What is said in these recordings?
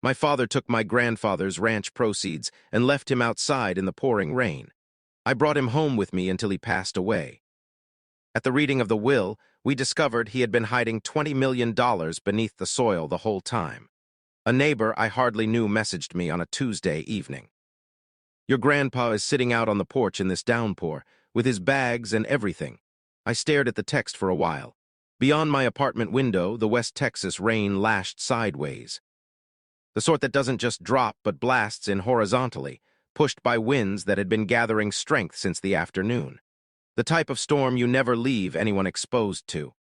My father took my grandfather's ranch proceeds and left him outside in the pouring rain. I brought him home with me until he passed away. At the reading of the will, we discovered he had been hiding $20 million beneath the soil the whole time. A neighbor I hardly knew messaged me on a Tuesday evening. "Your grandpa is sitting out on the porch in this downpour, with his bags and everything." I stared at the text for a while. Beyond my apartment window, the West Texas rain lashed sideways. The sort that doesn't just drop but blasts in horizontally, pushed by winds that had been gathering strength since the afternoon. The type of storm you never leave anyone exposed to.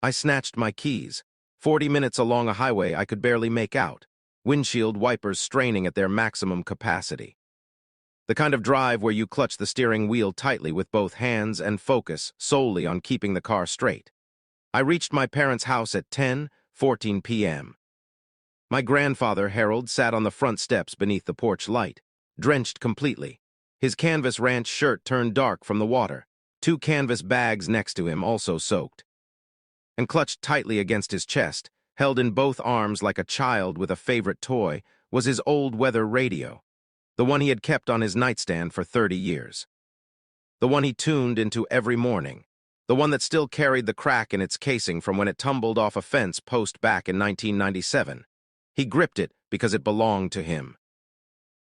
I snatched my keys. 40 minutes along a highway I could barely make out, windshield wipers straining at their maximum capacity. The kind of drive where you clutch the steering wheel tightly with both hands and focus solely on keeping the car straight. I reached my parents' house at 10:14 p.m. My grandfather, Harold, sat on the front steps beneath the porch light, drenched completely. His canvas ranch shirt turned dark from the water, 2 canvas bags next to him also soaked. And clutched tightly against his chest, held in both arms like a child with a favorite toy, was his old weather radio, the one he had kept on his nightstand for 30 years. The one he tuned into every morning, the one that still carried the crack in its casing from when it tumbled off a fence post back in 1997. He gripped it because it belonged to him.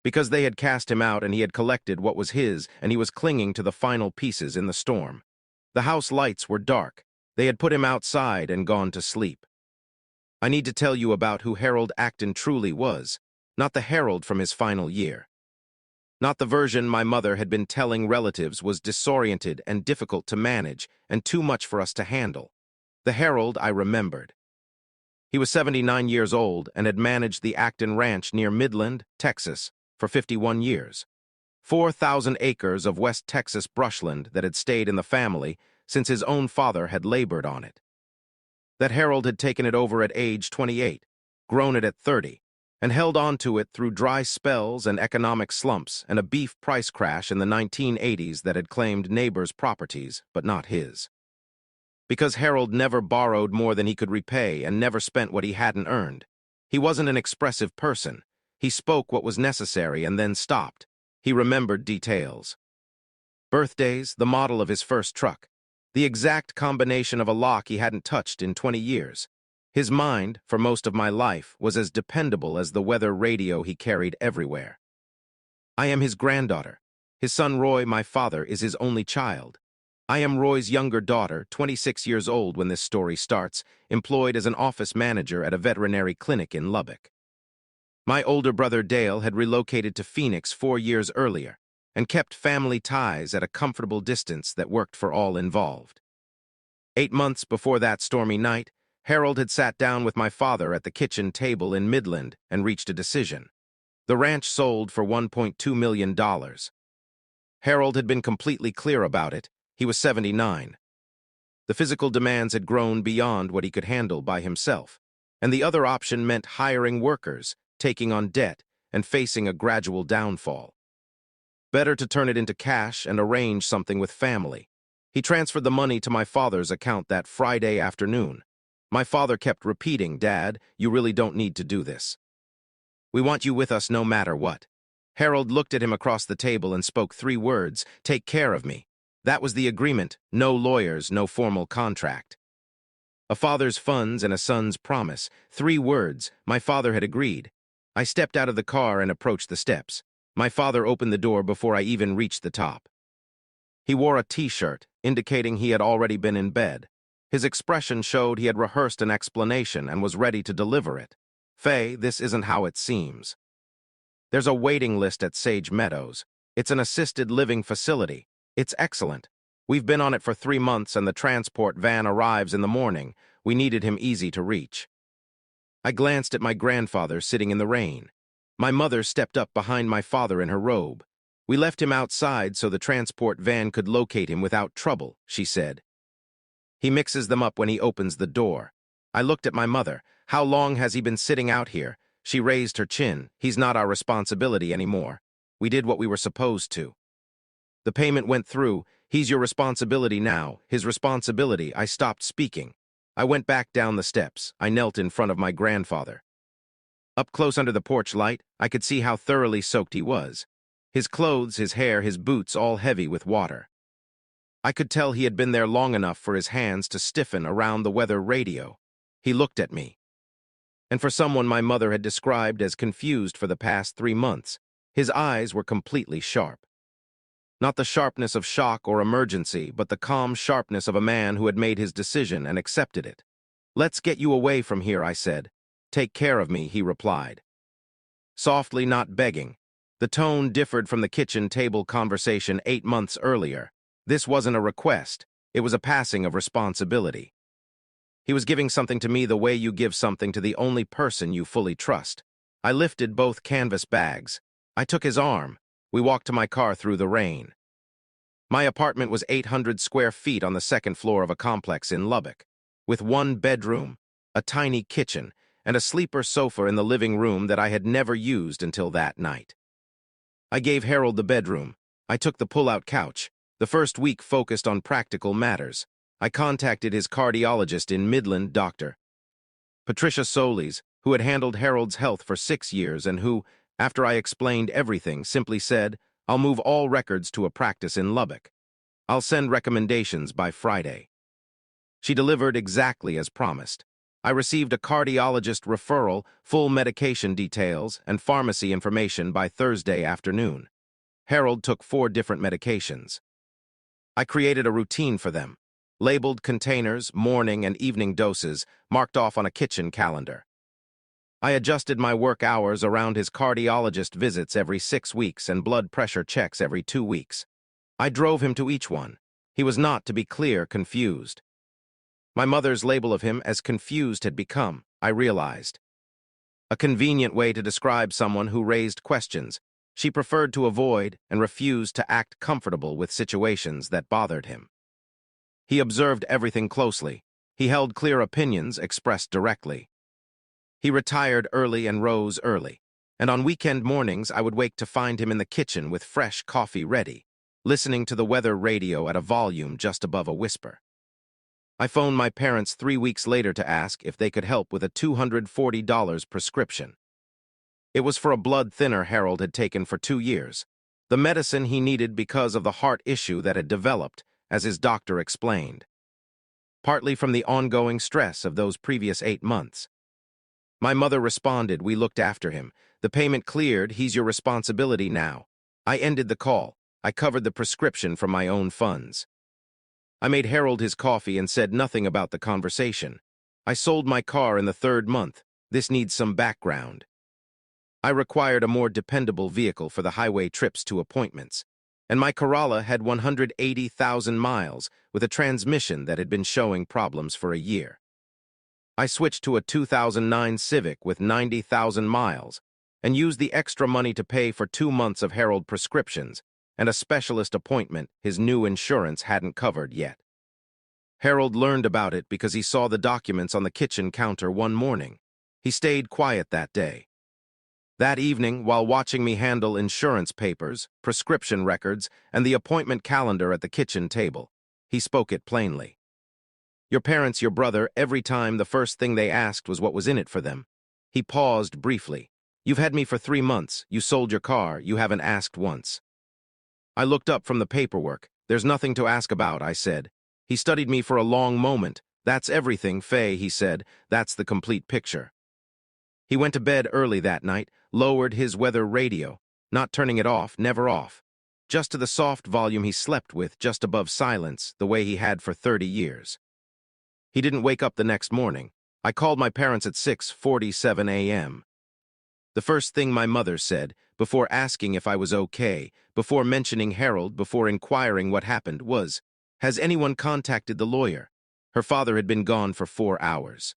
Because they had cast him out and he had collected what was his, and he was clinging to the final pieces in the storm. The house lights were dark. They had put him outside and gone to sleep. I need to tell you about who Harold Acton truly was, not the Harold from his final year. Not the version my mother had been telling relatives was disoriented and difficult to manage and too much for us to handle. The Harold I remembered. He was 79 years old and had managed the Acton Ranch near Midland, Texas, for 51 years. 4,000 acres of West Texas brushland that had stayed in the family since his own father had labored on it. That Harold had taken it over at age 28, grown it at 30, and held on to it through dry spells and economic slumps and a beef price crash in the 1980s that had claimed neighbors' properties, but not his. Because Harold never borrowed more than he could repay and never spent what he hadn't earned. He wasn't an expressive person. He spoke what was necessary and then stopped. He remembered details. Birthdays, the model of his first truck, the exact combination of a lock he hadn't touched in 20 years. His mind, for most of my life, was as dependable as the weather radio he carried everywhere. I am his granddaughter. His son Roy, my father, is his only child. I am Roy's younger daughter, 26 years old when this story starts, employed as an office manager at a veterinary clinic in Lubbock. My older brother Dale had relocated to Phoenix 4 years earlier and kept family ties at a comfortable distance that worked for all involved. 8 months before that stormy night, Harold had sat down with my father at the kitchen table in Midland and reached a decision. The ranch sold for $1.2 million. Harold had been completely clear about it. He was 79. The physical demands had grown beyond what he could handle by himself, and the other option meant hiring workers, taking on debt, and facing a gradual downfall. Better to turn it into cash and arrange something with family. He transferred the money to my father's account that Friday afternoon. My father kept repeating, "Dad, you really don't need to do this. We want you with us no matter what." Harold looked at him across the table and spoke 3 words, "Take care of me." That was the agreement. No lawyers, no formal contract. A father's funds and a son's promise. 3 words. My father had agreed. I stepped out of the car and approached the steps. My father opened the door before I even reached the top. He wore a t-shirt, indicating he had already been in bed. His expression showed he had rehearsed an explanation and was ready to deliver it. "Faye, this isn't how it seems. There's a waiting list at Sage Meadows. It's an assisted living facility. It's excellent. We've been on it for 3 months and the transport van arrives in the morning. We needed him easy to reach." I glanced at my grandfather sitting in the rain. My mother stepped up behind my father in her robe. "We left him outside so the transport van could locate him without trouble," she said. "He mixes them up when he opens the door." I looked at my mother. "How long has he been sitting out here?" She raised her chin. "He's not our responsibility anymore. We did what we were supposed to. The payment went through. He's your responsibility now. His responsibility." I stopped speaking. I went back down the steps. I knelt in front of my grandfather. Up close under the porch light, I could see how thoroughly soaked he was. His clothes, his hair, his boots all heavy with water. I could tell he had been there long enough for his hands to stiffen around the weather radio. He looked at me. And for someone my mother had described as confused for the past 3 months, his eyes were completely sharp. Not the sharpness of shock or emergency, but the calm sharpness of a man who had made his decision and accepted it. "Let's get you away from here," I said. "Take care of me," he replied. Softly, not begging. The tone differed from the kitchen table conversation 8 months earlier. This wasn't a request. It was a passing of responsibility. He was giving something to me the way you give something to the only person you fully trust. I lifted both canvas bags. I took his arm. We walked to my car through the rain. My apartment was 800 square feet on the second floor of a complex in Lubbock, with 1 bedroom, a tiny kitchen, and a sleeper sofa in the living room that I had never used until that night. I gave Harold the bedroom. I took the pull-out couch. The first week focused on practical matters. I contacted his cardiologist in Midland, Dr. Patricia Solis, who had handled Harold's health for 6 years and who, after I explained everything, simply said, "I'll move all records to a practice in Lubbock. I'll send recommendations by Friday." She delivered exactly as promised. I received a cardiologist referral, full medication details, and pharmacy information by Thursday afternoon. Harold took 4 different medications. I created a routine for them. Labeled containers, morning and evening doses, marked off on a kitchen calendar. I adjusted my work hours around his cardiologist visits every 6 weeks and blood pressure checks every 2 weeks. I drove him to each one. He was not, to be clear, confused. My mother's label of him as confused had become, I realized, a convenient way to describe someone who raised questions. She preferred to avoid and refused to act comfortable with situations that bothered him. He observed everything closely. He held clear opinions expressed directly. He retired early and rose early, and on weekend mornings I would wake to find him in the kitchen with fresh coffee ready, listening to the weather radio at a volume just above a whisper. I phoned my parents 3 weeks later to ask if they could help with a $240 prescription. It was for a blood thinner Harold had taken for 2 years, the medicine he needed because of the heart issue that had developed, as his doctor explained. Partly from the ongoing stress of those previous 8 months. My mother responded, "We looked after him. The payment cleared, he's your responsibility now." I ended the call. I covered the prescription from my own funds. I made Harold his coffee and said nothing about the conversation. I sold my car in the 3rd month. This needs some background. I required a more dependable vehicle for the highway trips to appointments, and my Corolla had 180,000 miles with a transmission that had been showing problems for a year. I switched to a 2009 Civic with 90,000 miles and used the extra money to pay for 2 months of Harold prescriptions and a specialist appointment his new insurance hadn't covered yet. Harold learned about it because he saw the documents on the kitchen counter one morning. He stayed quiet that day. That evening, while watching me handle insurance papers, prescription records, and the appointment calendar at the kitchen table, he spoke it plainly. "Your parents, your brother, every time the first thing they asked was what was in it for them." He paused briefly. "You've had me for 3 months. You sold your car. You haven't asked once." I looked up from the paperwork. "There's nothing to ask about," I said. He studied me for a long moment. "That's everything, Faye," he said. "That's the complete picture." He went to bed early that night, lowered his weather radio, not turning it off, never off, just to the soft volume he slept with just above silence, the way he had for 30 years. He didn't wake up the next morning. I called my parents at 6:47 a.m. The first thing my mother said, before asking if I was okay, before mentioning Harold, before inquiring what happened, was, "Has anyone contacted the lawyer?" Her father had been gone for 4 hours.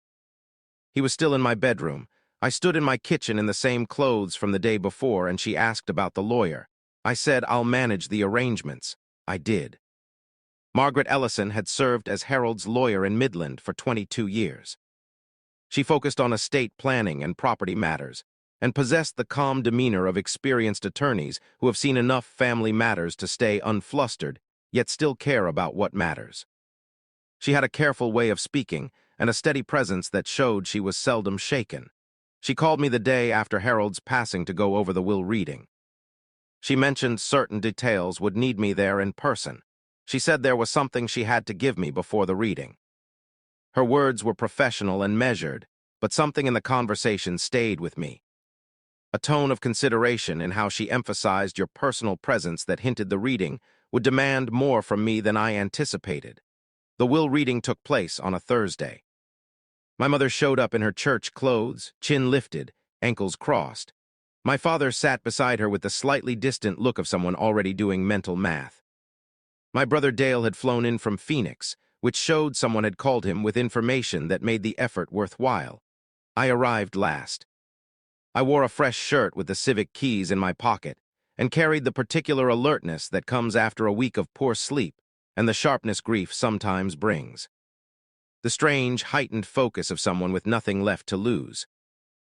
He was still in my bedroom. I stood in my kitchen in the same clothes from the day before, and she asked about the lawyer. I said, "I'll manage the arrangements." I did. Margaret Ellison had served as Harold's lawyer in Midland for 22 years. She focused on estate planning and property matters, and possessed the calm demeanor of experienced attorneys who have seen enough family matters to stay unflustered, yet still care about what matters. She had a careful way of speaking and a steady presence that showed she was seldom shaken. She called me the day after Harold's passing to go over the will reading. She mentioned certain details would need me there in person. She said there was something she had to give me before the reading. Her words were professional and measured, but something in the conversation stayed with me. A tone of consideration in how she emphasized your personal presence that hinted the reading would demand more from me than I anticipated. The will reading took place on a Thursday. My mother showed up in her church clothes, chin lifted, ankles crossed. My father sat beside her with the slightly distant look of someone already doing mental math. My brother Dale had flown in from Phoenix, which showed someone had called him with information that made the effort worthwhile. I arrived last. I wore a fresh shirt with the civic keys in my pocket and carried the particular alertness that comes after a week of poor sleep and the sharpness grief sometimes brings. The strange, heightened focus of someone with nothing left to lose.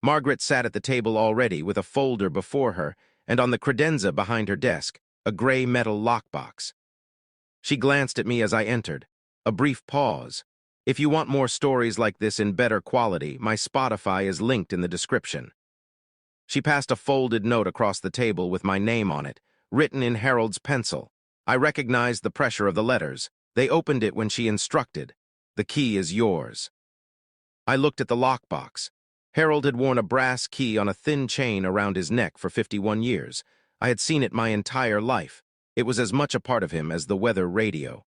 Margaret sat at the table already with a folder before her and on the credenza behind her desk, a gray metal lockbox. She glanced at me as I entered. A brief pause. If you want more stories like this in better quality, my Spotify is linked in the description. She passed a folded note across the table with my name on it, written in Harold's pencil. I recognized the pressure of the letters. They opened it when she instructed. The key is yours. I looked at the lockbox. Harold had worn a brass key on a thin chain around his neck for 51 years. I had seen it my entire life. It was as much a part of him as the weather radio.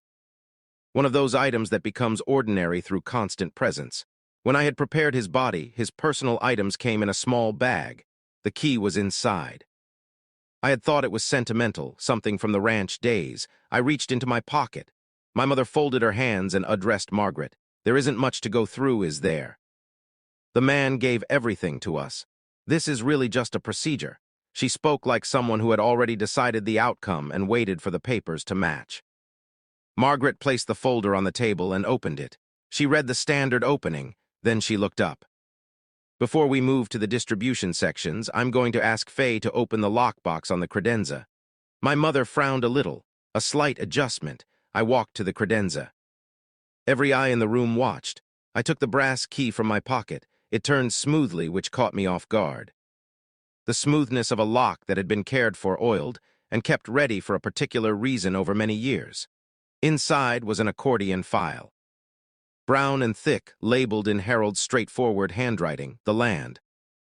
One of those items that becomes ordinary through constant presence. When I had prepared his body, his personal items came in a small bag. The key was inside. I had thought it was sentimental, something from the ranch days. I reached into my pocket. My mother folded her hands and addressed Margaret. There isn't much to go through, is there? The man gave everything to us. This is really just a procedure. She spoke like someone who had already decided the outcome and waited for the papers to match. Margaret placed the folder on the table and opened it. She read the standard opening, then she looked up. Before we move to the distribution sections, I'm going to ask Faye to open the lockbox on the credenza. My mother frowned a little, a slight adjustment. I walked to the credenza. Every eye in the room watched. I took the brass key from my pocket. It turned smoothly, which caught me off guard. The smoothness of a lock that had been cared for, oiled, and kept ready for a particular reason over many years. Inside was an accordion file. Brown and thick, labeled in Harold's straightforward handwriting, The Land.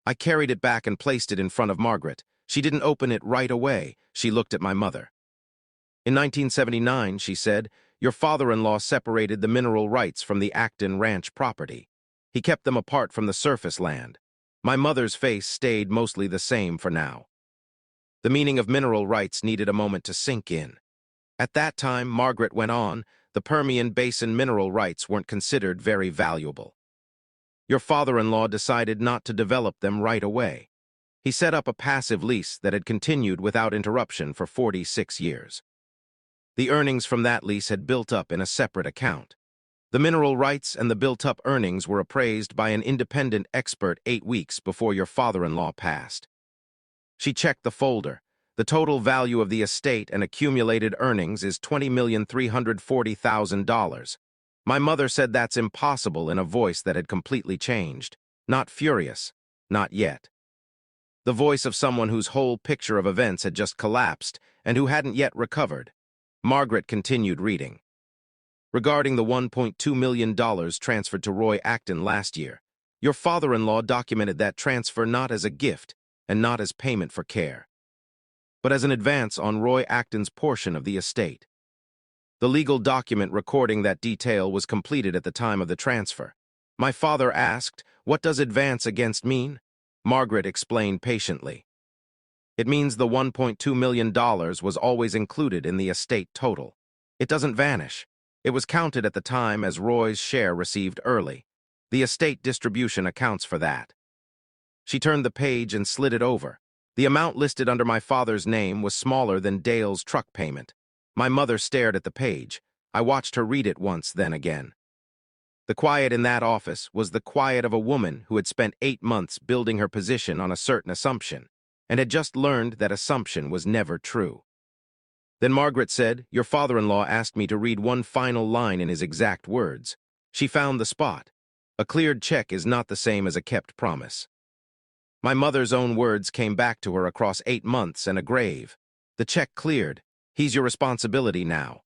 I carried it back and placed it in front of Margaret. She didn't open it right away. She looked at my mother. In 1979, she said, your father-in-law separated the mineral rights from the Acton Ranch property. He kept them apart from the surface land. My mother's face stayed mostly the same for now. The meaning of mineral rights needed a moment to sink in. At that time, Margaret went on, the Permian Basin mineral rights weren't considered very valuable. Your father-in-law decided not to develop them right away. He set up a passive lease that had continued without interruption for 46 years. The earnings from that lease had built up in a separate account. The mineral rights and the built-up earnings were appraised by an independent expert 8 weeks before your father-in-law passed. She checked the folder. The total value of the estate and accumulated earnings is $20,340,000. My mother said that's impossible in a voice that had completely changed. Not furious. Not yet. The voice of someone whose whole picture of events had just collapsed and who hadn't yet recovered. Margaret continued reading. Regarding the $1.2 million transferred to Roy Acton last year, your father-in-law documented that transfer not as a gift and not as payment for care, but as an advance on Roy Acton's portion of the estate. The legal document recording that detail was completed at the time of the transfer. My father asked, "What does advance against mean?" Margaret explained patiently. It means the $1.2 million was always included in the estate total. It doesn't vanish. It was counted at the time as Roy's share received early. The estate distribution accounts for that. She turned the page and slid it over. The amount listed under my father's name was smaller than Dale's truck payment. My mother stared at the page. I watched her read it once, then again. The quiet in that office was the quiet of a woman who had spent 8 months building her position on a certain assumption, and had just learned that assumption was never true. Then Margaret said, "Your father-in-law asked me to read one final line in his exact words." She found the spot. A cleared check is not the same as a kept promise. My mother's own words came back to her across 8 months and a grave. The check cleared. He's your responsibility now.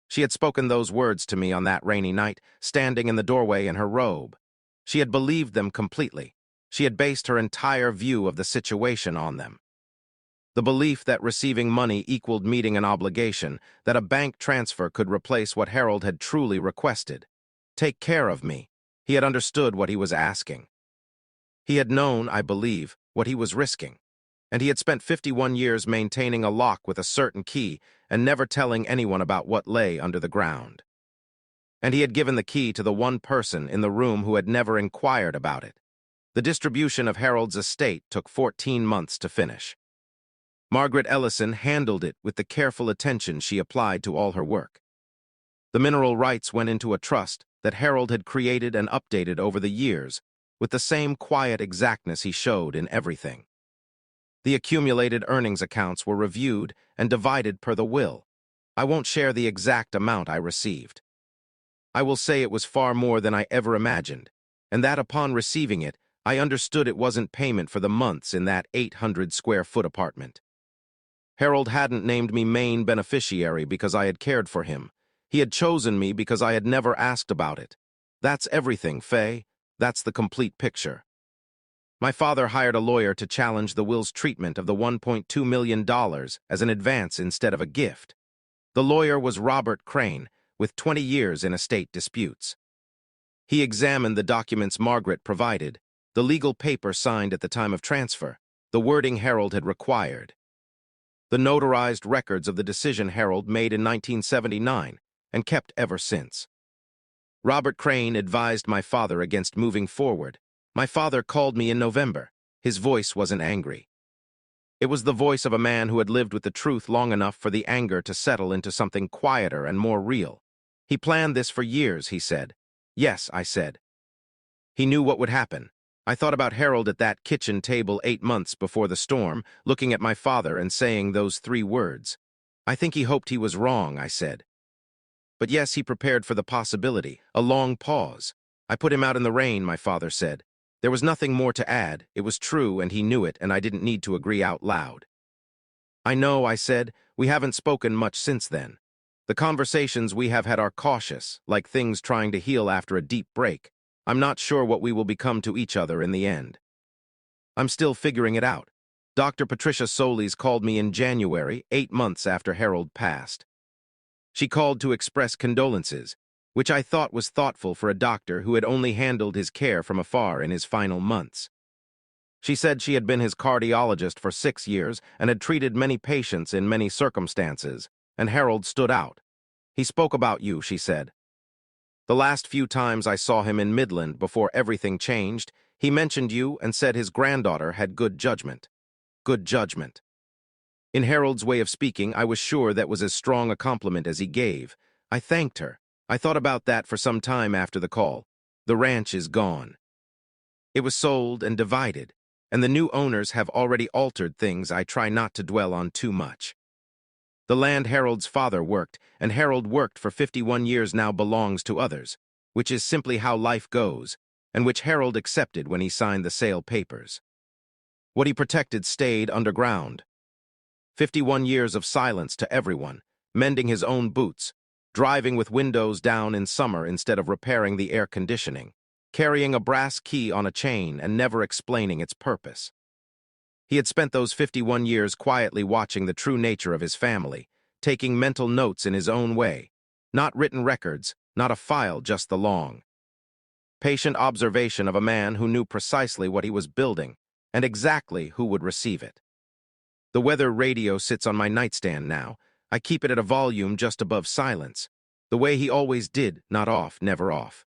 She had spoken those words to me on that rainy night, standing in the doorway in her robe. She had believed them completely. She had based her entire view of the situation on them. The belief that receiving money equaled meeting an obligation, that a bank transfer could replace what Harold had truly requested. Take care of me. He had understood what he was asking. He had known, I believe, what he was risking. And he had spent 51 years maintaining a lock with a certain key and never telling anyone about what lay under the ground. And he had given the key to the one person in the room who had never inquired about it. The distribution of Harold's estate took 14 months to finish. Margaret Ellison handled it with the careful attention she applied to all her work. The mineral rights went into a trust that Harold had created and updated over the years, with the same quiet exactness he showed in everything. The accumulated earnings accounts were reviewed and divided per the will. I won't share the exact amount I received. I will say it was far more than I ever imagined, and that upon receiving it, I understood it wasn't payment for the months in that 800-square-foot apartment. Harold hadn't named me main beneficiary because I had cared for him. He had chosen me because I had never asked about it. That's everything, Faye. That's the complete picture. My father hired a lawyer to challenge the will's treatment of the $1.2 million as an advance instead of a gift. The lawyer was Robert Crane, with 20 years in estate disputes. He examined the documents Margaret provided, the legal paper signed at the time of transfer, the wording Harold had required, the notarized records of the decision Harold made in 1979 and kept ever since. Robert Crane advised my father against moving forward. My father called me in November. His voice wasn't angry. It was the voice of a man who had lived with the truth long enough for the anger to settle into something quieter and more real. He planned this for years, he said. Yes, I said. He knew what would happen. I thought about Harold at that kitchen table 8 months before the storm, looking at my father and saying those 3 words. I think he hoped he was wrong, I said. But yes, he prepared for the possibility, a long pause. I put him out in the rain, my father said. There was nothing more to add. It was true, and he knew it, and I didn't need to agree out loud. I know, I said. We haven't spoken much since then. The conversations we have had are cautious, like things trying to heal after a deep break. I'm not sure what we will become to each other in the end. I'm still figuring it out. Dr. Patricia Solis called me in January, 8 months after Harold passed. She called to express condolences, which I thought was thoughtful for a doctor who had only handled his care from afar in his final months. She said she had been his cardiologist for 6 years and had treated many patients in many circumstances, and Harold stood out. He spoke about you, she said. The last few times I saw him in Midland before everything changed, he mentioned you and said his granddaughter had good judgment. Good judgment. In Harold's way of speaking, I was sure that was as strong a compliment as he gave. I thanked her. I thought about that for some time after the call. The ranch is gone. It was sold and divided, and the new owners have already altered things I try not to dwell on too much. The land Harold's father worked, and Harold worked for 51 years now belongs to others, which is simply how life goes, and which Harold accepted when he signed the sale papers. What he protected stayed underground. 51 years of silence to everyone, mending his own boots, driving with windows down in summer instead of repairing the air conditioning, carrying a brass key on a chain and never explaining its purpose. He had spent those 51 years quietly watching the true nature of his family, taking mental notes in his own way, not written records, not a file, just the long, patient observation of a man who knew precisely what he was building and exactly who would receive it. The weather radio sits on my nightstand now. I keep it at a volume just above silence, the way he always did, not off, never off.